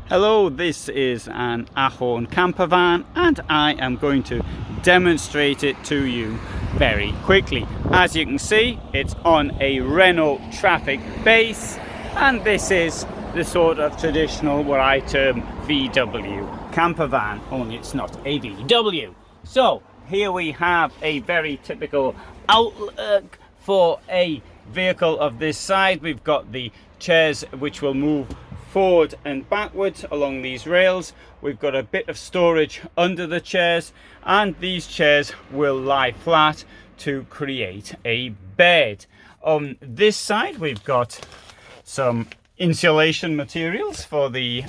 Hello, this is an Ahorn camper van and I am going to demonstrate it to you very quickly. As you can see, it's on a Renault traffic base and this is the sort of traditional, what I term VW camper van, only it's not a VW. So here we have a very typical outlook for a vehicle of this size. We've got the chairs which will move forward and backwards along these rails. We've got a bit of storage under the chairs, and these chairs will lie flat to create a bed. On this side we've got some insulation materials for the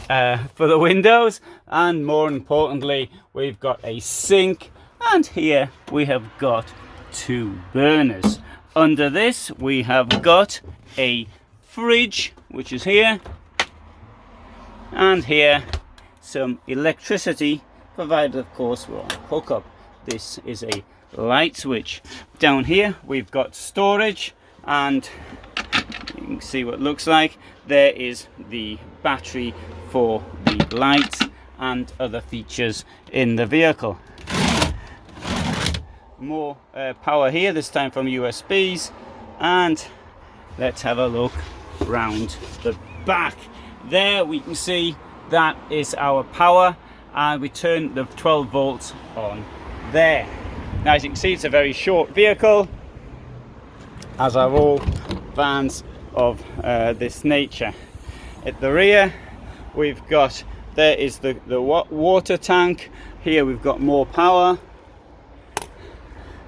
windows, and more importantly we've got a sink, and here we have got two burners. Under this we have got a fridge which is here, and here some electricity, provided of course we're on hookup. This is a light switch. Down here we've got storage, and you can see what it looks like. There is the battery for the lights and other features in the vehicle. More power here, this time from USBs, and let's have a look round the back. There we can see that is our power, and we turn the 12 volts on there. Now as you can see, it's a very short vehicle, as are all vans of this nature. At the rear we've got, there is the water tank. Here we've got more power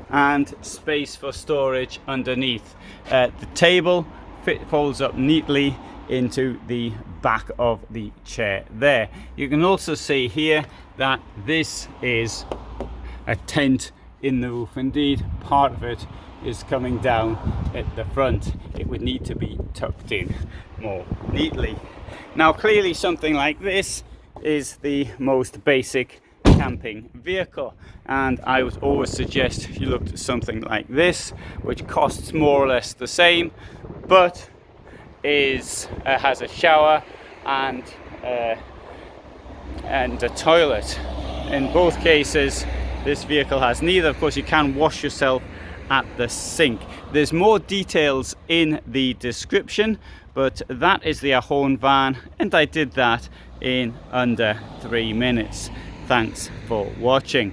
and space for storage underneath. The table folds up neatly into the back of the chair there. You can also see here that this is a tent in the roof. Indeed, part of it is coming down at the front. It would need to be tucked in more neatly. Now clearly something like this is the most basic camping vehicle, and I would always suggest you look at something like this, which costs more or less the same, but has a shower and a toilet. In both cases this vehicle has neither. Of course you can wash yourself at the sink. There's more details in the description, but that is the Ahorn van, and I did that in under 3 minutes. Thanks for watching.